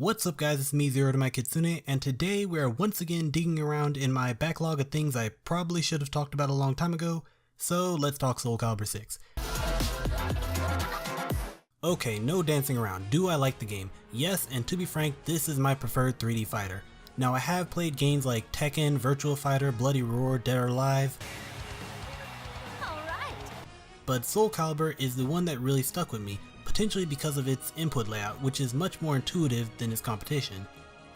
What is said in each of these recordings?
What's up guys, it's me Zero to my Kitsune, and today we are once again digging around in my backlog of things I probably should have talked about a long time ago, so let's talk SoulCalibur VI. Okay, no dancing around, do I like the game? Yes, and to be frank, this is my preferred 3D fighter. Now I have played games like Tekken, Virtua Fighter, Bloody Roar, Dead or Alive, but SoulCalibur is the one that really stuck with me, potentially because of its input layout, which is much more intuitive than its competition.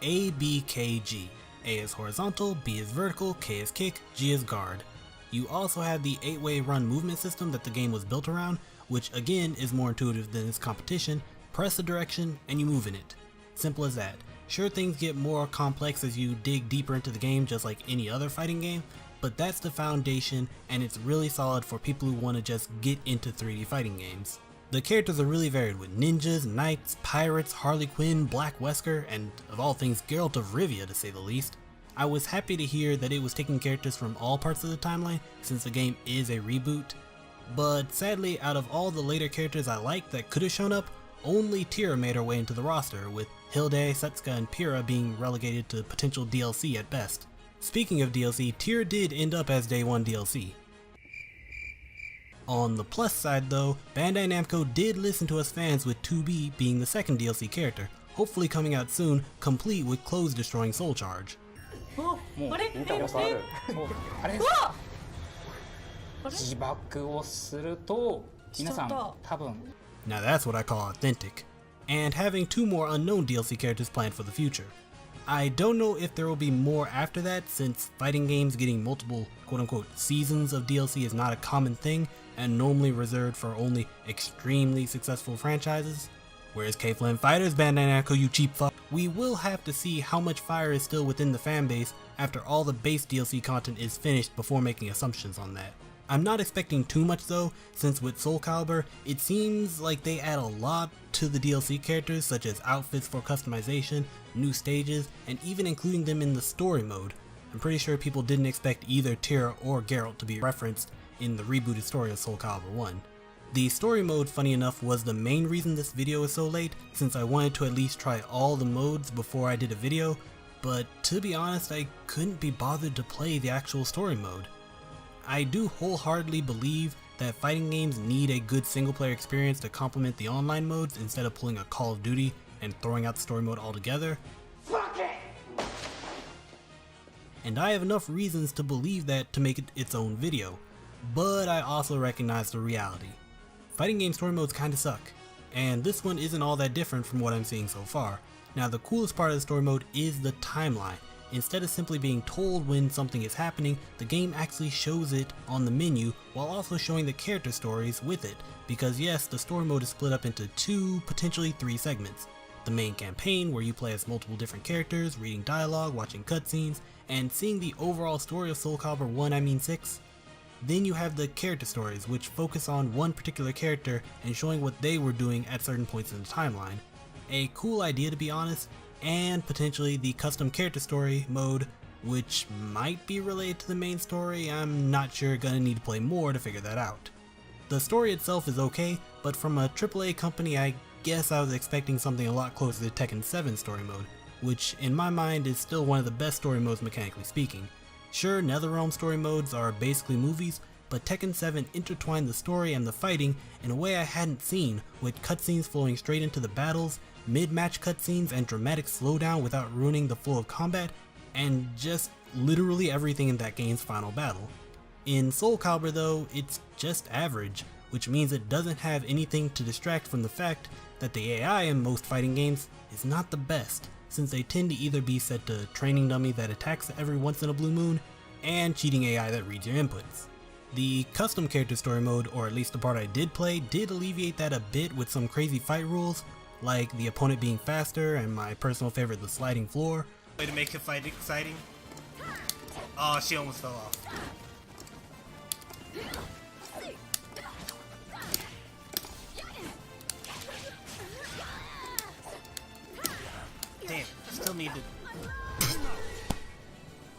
A, B, K, G. A is horizontal, B is vertical, K is kick, G is guard. You also have the 8-way run movement system that the game was built around, which again is more intuitive than its competition. Press a direction and you move in it. Simple as that. Sure, things get more complex as you dig deeper into the game, just like any other fighting game, but that's the foundation and it's really solid for people who want to just get into 3D fighting games. The characters are really varied with ninjas, knights, pirates, Harley Quinn, Black Wesker, and of all things Geralt of Rivia to say the least. I was happy to hear that it was taking characters from all parts of the timeline since the game is a reboot, but sadly out of all the later characters I liked that could have shown up, only Tira made her way into the roster, with Hilde, Setsuka, and Pyrrha being relegated to potential DLC at best. Speaking of DLC, Tira did end up as Day 1 DLC. On the plus side though, Bandai Namco did listen to us fans with 2B being the second DLC character, hopefully coming out soon, complete with clothes destroying soul charge. Now that's what I call authentic. And having 2 more unknown DLC characters planned for the future. I don't know if there will be more after that, since fighting games getting multiple quote-unquote seasons of DLC is not a common thing and normally reserved for only extremely successful franchises. Whereas K-Flame Fighters, Bandai Namco, you cheap fuck. We will have to see how much fire is still within the fanbase after all the base DLC content is finished before making assumptions on that. I'm not expecting too much though, since with SoulCalibur, it seems like they add a lot to the DLC characters, such as outfits for customization, new stages, and even including them in the story mode. I'm pretty sure people didn't expect either Tira or Geralt to be referenced in the rebooted story of SoulCalibur 1. The story mode, funny enough, was the main reason this video is so late, since I wanted to at least try all the modes before I did a video, but to be honest, I couldn't be bothered to play the actual story mode. I do wholeheartedly believe that fighting games need a good single player experience to complement the online modes instead of pulling a Call of Duty and throwing out the story mode altogether. Fuck it! And I have enough reasons to believe that to make it its own video, but I also recognize the reality. Fighting game story modes kinda suck, and this one isn't all that different from what I'm seeing so far. Now the coolest part of the story mode is the timeline. Instead of simply being told when something is happening, the game actually shows it on the menu while also showing the character stories with it, because yes, the story mode is split up into 2, potentially 3 segments. The main campaign, where you play as multiple different characters, reading dialogue, watching cutscenes, and seeing the overall story of SoulCalibur 6. Then you have the character stories, which focus on one particular character and showing what they were doing at certain points in the timeline. A cool idea to be honest, and potentially the custom character story mode, which might be related to the main story. I'm not sure, gonna need to play more to figure that out. The story itself is okay, but from a AAA company I guess I was expecting something a lot closer to Tekken 7 story mode, which in my mind is still one of the best story modes mechanically speaking. Sure, NetherRealm story modes are basically movies, but Tekken 7 intertwined the story and the fighting in a way I hadn't seen, with cutscenes flowing straight into the battles, mid-match cutscenes, and dramatic slowdown without ruining the flow of combat, and just literally everything in that game's final battle. In SoulCalibur though, it's just average, which means it doesn't have anything to distract from the fact that the AI in most fighting games is not the best, since they tend to either be set to training dummy that attacks every once in a blue moon, and cheating AI that reads your inputs. The custom character story mode, or at least the part I did play, did alleviate that a bit with some crazy fight rules, like the opponent being faster and my personal favorite, the sliding floor. Way to make the fight exciting. Oh, she almost fell off. Damn, still need to...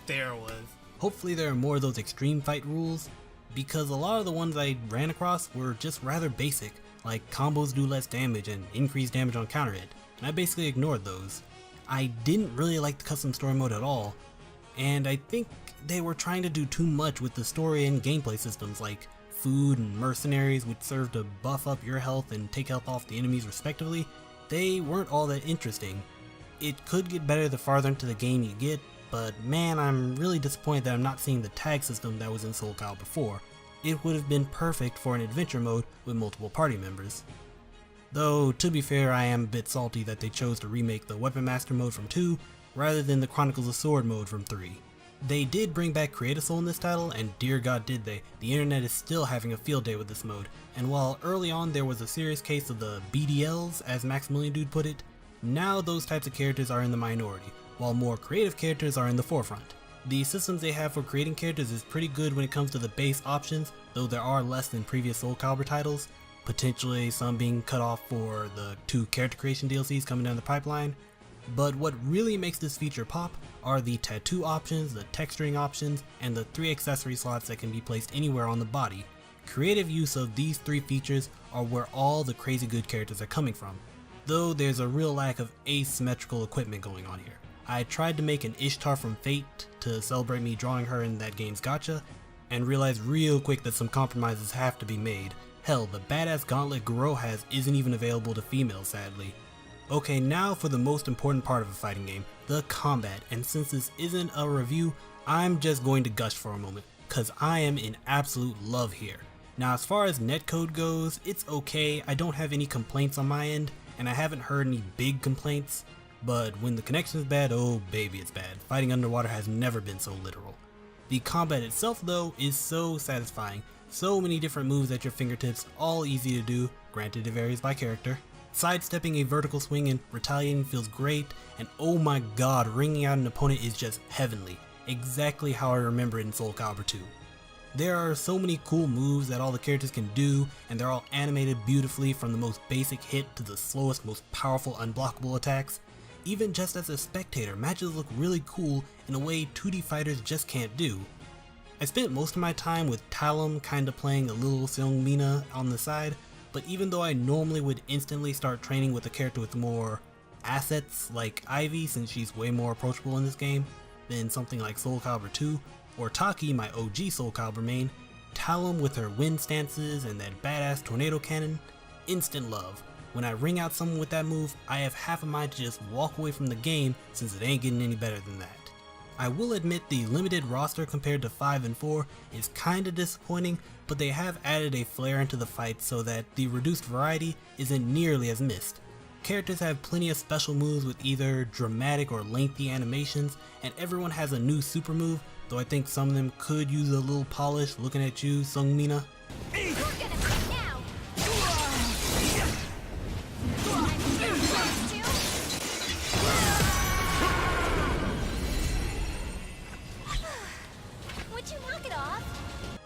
There it was. Hopefully there are more of those extreme fight rules, because a lot of the ones I ran across were just rather basic, like combos do less damage and increase damage on counter hit, and I basically ignored those. I didn't really like the custom story mode at all, and I think they were trying to do too much with the story and gameplay systems like food and mercenaries, which serve to buff up your health and take health off the enemies respectively. They weren't all that interesting. It could get better the farther into the game you get, but man, I'm really disappointed that I'm not seeing the tag system that was in SoulCalibur IV. It would have been perfect for an adventure mode with multiple party members. Though, to be fair, I am a bit salty that they chose to remake the Weapon Master mode from 2 rather than the Chronicles of Sword mode from 3. They did bring back Creative Soul in this title, and dear god did they. The internet is still having a field day with this mode, and while early on there was a serious case of the BDLs, as Maximilian Dude put it, now those types of characters are in the minority, while more creative characters are in the forefront. The systems they have for creating characters is pretty good when it comes to the base options, though there are less than previous SoulCalibur titles, potentially some being cut off for the 2 character creation DLCs coming down the pipeline. But what really makes this feature pop are the tattoo options, the texturing options, and the 3 accessory slots that can be placed anywhere on the body. Creative use of these 3 features are where all the crazy good characters are coming from, though there's a real lack of asymmetrical equipment going on here. I tried to make an Ishtar from Fate to celebrate me drawing her in that game's gacha, and realized real quick that some compromises have to be made. Hell, the badass gauntlet Goro has isn't even available to females, sadly. Okay, now for the most important part of a fighting game, the combat, and since this isn't a review, I'm just going to gush for a moment, cause I am in absolute love here. Now as far as netcode goes, it's okay, I don't have any complaints on my end, and I haven't heard any big complaints, but when the connection is bad, oh baby it's bad. Fighting underwater has never been so literal. The combat itself though is so satisfying, so many different moves at your fingertips, all easy to do, granted it varies by character. Sidestepping a vertical swing and retaliating feels great, and oh my god, ringing out an opponent is just heavenly, exactly how I remember it in SoulCalibur 2. There are so many cool moves that all the characters can do, and they're all animated beautifully from the most basic hit to the slowest, most powerful unblockable attacks. Even just as a spectator, matches look really cool in a way 2D fighters just can't do. I spent most of my time with Talum kinda playing a little Seongmina on the side, but even though I normally would instantly start training with a character with more assets like Ivy, since she's way more approachable in this game than something like SoulCalibur 2, or Taki, my OG SoulCalibur main, Talum with her wind stances and that badass tornado cannon, instant love. When I ring out someone with that move, I have half a mind to just walk away from the game since it ain't getting any better than that. I will admit the limited roster compared to 5 and 4 is kinda disappointing, but they have added a flair into the fight so that the reduced variety isn't nearly as missed. Characters have plenty of special moves with either dramatic or lengthy animations, and everyone has a new super move, though I think some of them could use a little polish. Looking at you, Seongmina.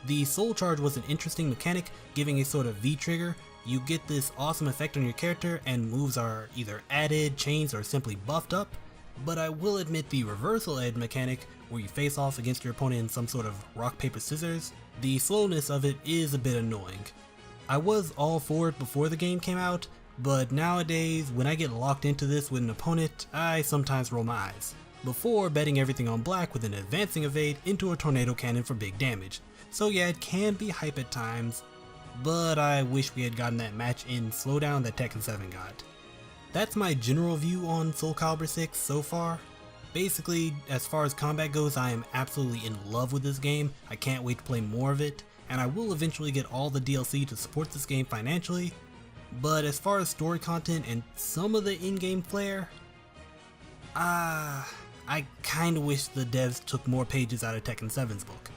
The Soul Charge was an interesting mechanic, giving a sort of V-trigger. You get this awesome effect on your character and moves are either added, changed, or simply buffed up. But I will admit the Reversal Edge mechanic, where you face off against your opponent in some sort of rock, paper, scissors, the slowness of it is a bit annoying. I was all for it before the game came out, but nowadays when I get locked into this with an opponent, I sometimes roll my eyes. Before betting everything on black with an advancing evade into a tornado cannon for big damage. So yeah, it can be hype at times, but I wish we had gotten that match in slowdown that Tekken 7 got. That's my general view on SoulCalibur VI so far. Basically, as far as combat goes, I am absolutely in love with this game. I can't wait to play more of it, and I will eventually get all the DLC to support this game financially. But as far as story content and some of the in-game flair, I kinda wish the devs took more pages out of Tekken 7's book.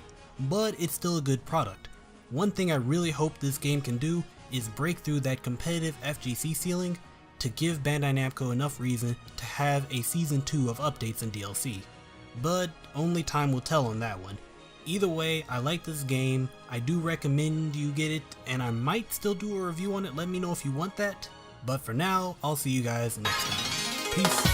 But it's still a good product. One thing I really hope this game can do is break through that competitive FGC ceiling to give Bandai Namco enough reason to have a season 2 of updates and DLC. But only time will tell on that one. Either way, I like this game, I do recommend you get it, and I might still do a review on it. Let me know if you want that. But for now, I'll see you guys next time. Peace.